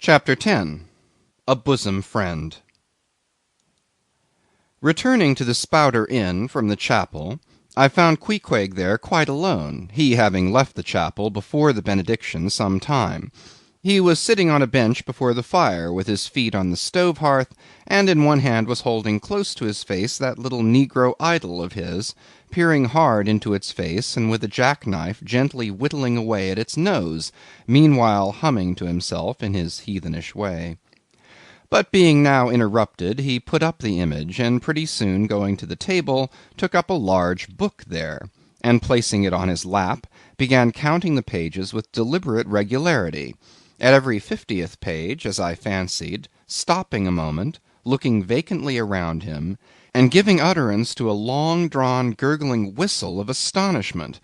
Chapter 10 A Bosom Friend Returning to the Spouter Inn from the chapel, I found Queequeg there quite alone, he having left the chapel before the benediction some time. He was sitting on a bench before the fire, with his feet on the stove hearth, and in one hand was holding close to his face that little negro idol of his, peering hard into its face, and with a jackknife gently whittling away at its nose, meanwhile humming to himself in his heathenish way. But being now interrupted, he put up the image, and pretty soon going to the table, took up a large book there, and placing it on his lap, began counting the pages with deliberate regularity, at every 50th page, as I fancied, stopping a moment, looking vacantly around him, and giving utterance to a long-drawn gurgling whistle of astonishment.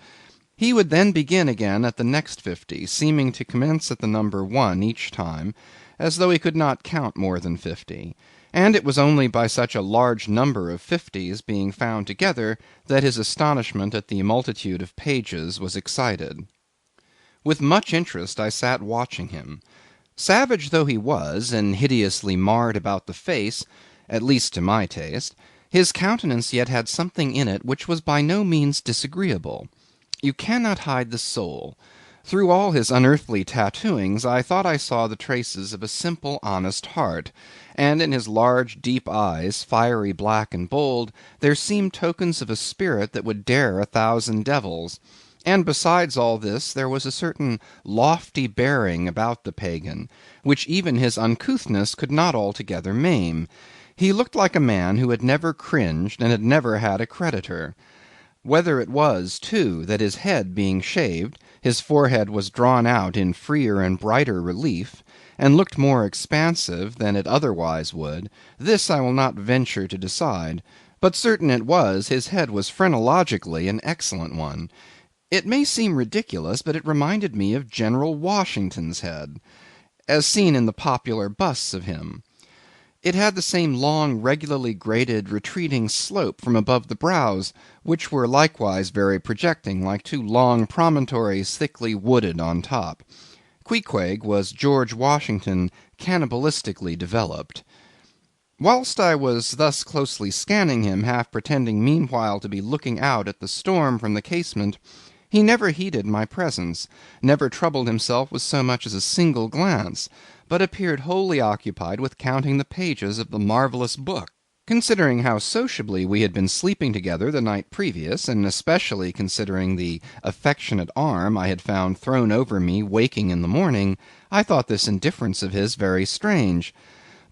He would then begin again at the next 50, seeming to commence at the number 1 each time, as though he could not count more than 50, and it was only by such a large number of 50s being found together that his astonishment at the multitude of pages was excited. With much interest I sat watching him. Savage though he was, and hideously marred about the face, at least to my taste, his countenance yet had something in it which was by no means disagreeable. You cannot hide the soul. Through all his unearthly tattooings, I thought I saw the traces of a simple, honest heart, and in his large, deep eyes, fiery black and bold, there seemed tokens of a spirit that would dare 1,000 devils. And besides all this, there was a certain lofty bearing about the pagan, which even his uncouthness could not altogether maim. He looked like a man who had never cringed, and had never had a creditor. Whether it was, too, that his head being shaved, his forehead was drawn out in freer and brighter relief, and looked more expansive than it otherwise would, this I will not venture to decide, but certain it was his head was phrenologically an excellent one. It may seem ridiculous, but it reminded me of General Washington's head, as seen in the popular busts of him. It had the same long, regularly graded, retreating slope from above the brows, which were likewise very projecting, like two long promontories thickly wooded on top. Queequeg was George Washington cannibalistically developed. Whilst I was thus closely scanning him, half pretending meanwhile to be looking out at the storm from the casement, he never heeded my presence, never troubled himself with so much as a single glance, but appeared wholly occupied with counting the pages of the marvellous book. Considering how sociably we had been sleeping together the night previous, and especially considering the affectionate arm I had found thrown over me waking in the morning, I thought this indifference of his very strange.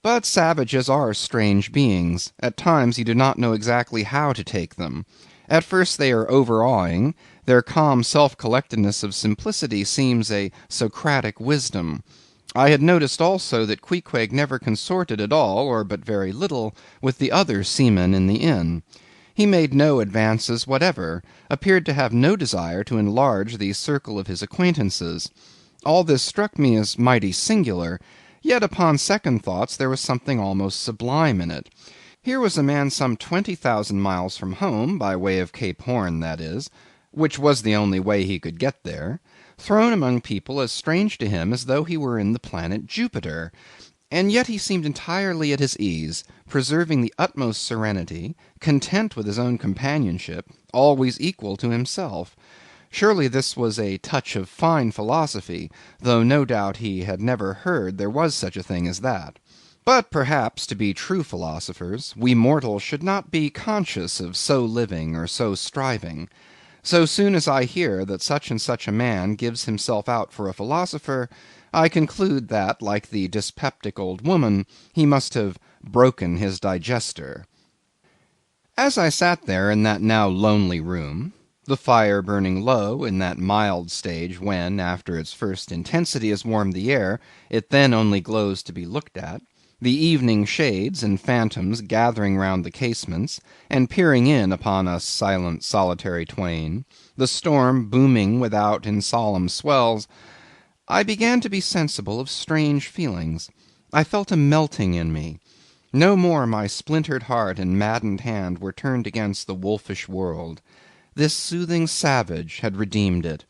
But savages are strange beings. At times you do not know exactly how to take them. At first they are overawing. Their calm self-collectedness of simplicity seems a Socratic wisdom. I had noticed also that Queequeg never consorted at all, or but very little, with the other seamen in the inn. He made no advances whatever, appeared to have no desire to enlarge the circle of his acquaintances. All this struck me as mighty singular, yet upon second thoughts there was something almost sublime in it. Here was a man some 20,000 miles from home, by way of Cape Horn that is, which was the only way he could get there, thrown among people as strange to him as though he were in the planet Jupiter, and yet he seemed entirely at his ease, preserving the utmost serenity, content with his own companionship, always equal to himself. Surely this was a touch of fine philosophy, though no doubt he had never heard there was such a thing as that. But perhaps, to be true philosophers, we mortals should not be conscious of so living or so striving. So soon as I hear that such and such a man gives himself out for a philosopher, I conclude that, like the dyspeptic old woman, he must have broken his digester. As I sat there in that now lonely room, the fire burning low in that mild stage when, after its first intensity has warmed the air, it then only glows to be looked at, the evening shades and phantoms gathering round the casements, and peering in upon us silent solitary twain, the storm booming without in solemn swells, I began to be sensible of strange feelings. I felt a melting in me. No more my splintered heart and maddened hand were turned against the wolfish world. This soothing savage had redeemed it.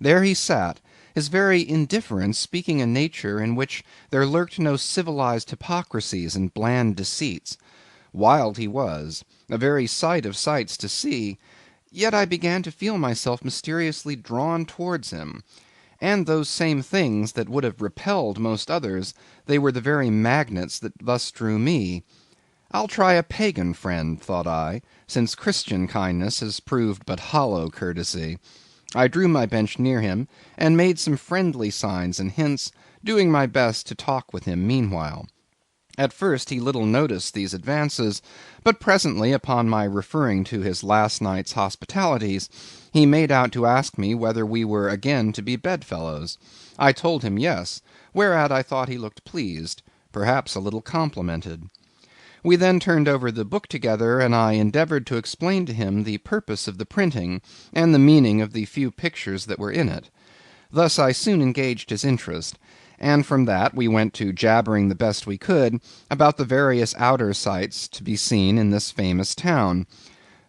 There he sat, his very indifference speaking a nature in which there lurked no civilized hypocrisies and bland deceits. Wild he was, a very sight of sights to see, yet I began to feel myself mysteriously drawn towards him, and those same things that would have repelled most others, they were the very magnets that thus drew me. I'll try a pagan friend, thought I, since Christian kindness has proved but hollow courtesy. I drew my bench near him, and made some friendly signs and hints, doing my best to talk with him meanwhile. At first he little noticed these advances, but presently, upon my referring to his last night's hospitalities, he made out to ask me whether we were again to be bedfellows. I told him yes, whereat I thought he looked pleased, perhaps a little complimented. We then turned over the book together, and I endeavoured to explain to him the purpose of the printing, and the meaning of the few pictures that were in it. Thus I soon engaged his interest, and from that we went to jabbering the best we could about the various outer sights to be seen in this famous town.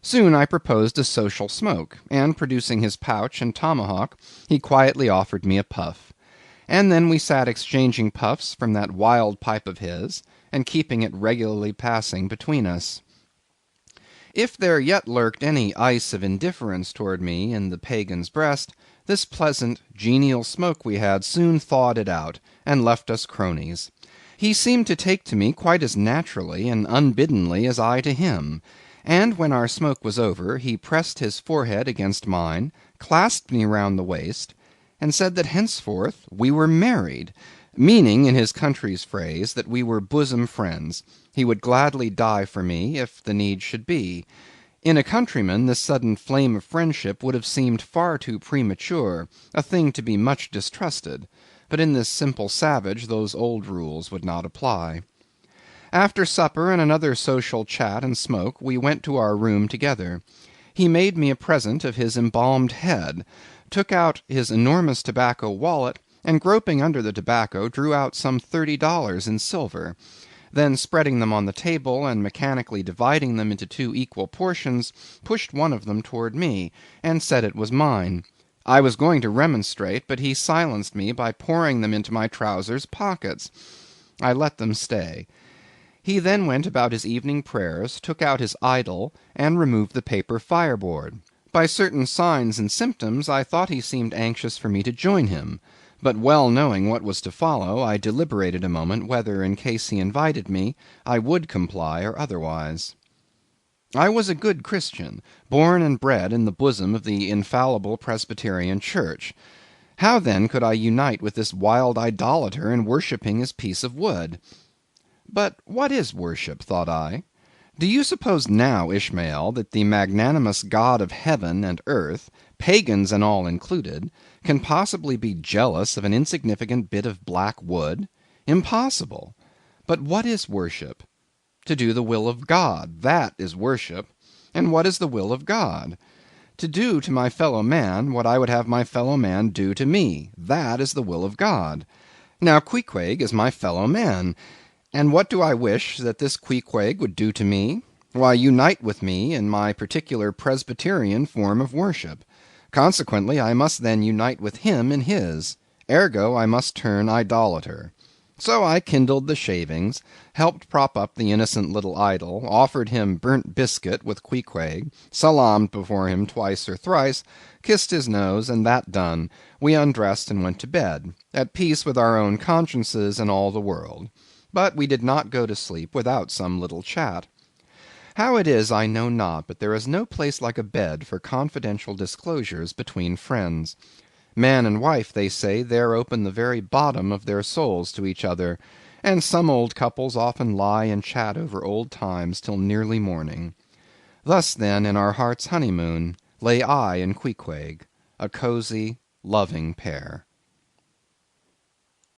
Soon I proposed a social smoke, and producing his pouch and tomahawk, he quietly offered me a puff. And then we sat exchanging puffs from that wild pipe of his, and keeping it regularly passing between us. If there yet lurked any ice of indifference toward me in the pagan's breast, this pleasant, genial smoke we had soon thawed it out, and left us cronies. He seemed to take to me quite as naturally and unbiddenly as I to him, and when our smoke was over, he pressed his forehead against mine, clasped me round the waist, and said that henceforth we were married, meaning, in his country's phrase, that we were bosom friends. He would gladly die for me, if the need should be. In a countryman this sudden flame of friendship would have seemed far too premature, a thing to be much distrusted; but in this simple savage those old rules would not apply. After supper and another social chat and smoke, we went to our room together. He made me a present of his embalmed head, took out his enormous tobacco wallet, and groping under the tobacco, drew out some $30 in silver. Then spreading them on the table, and mechanically dividing them into two equal portions, pushed one of them toward me, and said it was mine. I was going to remonstrate, but he silenced me by pouring them into my trousers pockets. I let them stay. He then went about his evening prayers, took out his idol, and removed the paper fireboard. By certain signs and symptoms, I thought he seemed anxious for me to join him; but well knowing what was to follow, I deliberated a moment whether, in case he invited me, I would comply or otherwise. I was a good Christian, born and bred in the bosom of the infallible Presbyterian Church. How then could I unite with this wild idolater in worshipping his piece of wood? But what is worship, thought I? Do you suppose now, Ishmael, that the magnanimous God of heaven and earth, pagans and all included, can possibly be jealous of an insignificant bit of black wood? Impossible. But what is worship? To do the will of God, that is worship. And what is the will of God? To do to my fellow man what I would have my fellow man do to me, that is the will of God. Now Queequeg is my fellow man, and what do I wish that this Queequeg would do to me? Why, unite with me in my particular Presbyterian form of worship. Consequently, I must then unite with him in his. Ergo, I must turn idolater. So I kindled the shavings, helped prop up the innocent little idol, offered him burnt biscuit with Queequeg, salaamed before him twice or thrice, kissed his nose, and that done, we undressed and went to bed, at peace with our own consciences and all the world. But we did not go to sleep without some little chat. How it is I know not, but there is no place like a bed for confidential disclosures between friends. Man and wife, they say, there open the very bottom of their souls to each other, and some old couples often lie and chat over old times till nearly morning. Thus, then, in our heart's honeymoon, lay I and Queequeg, a cosy, loving pair.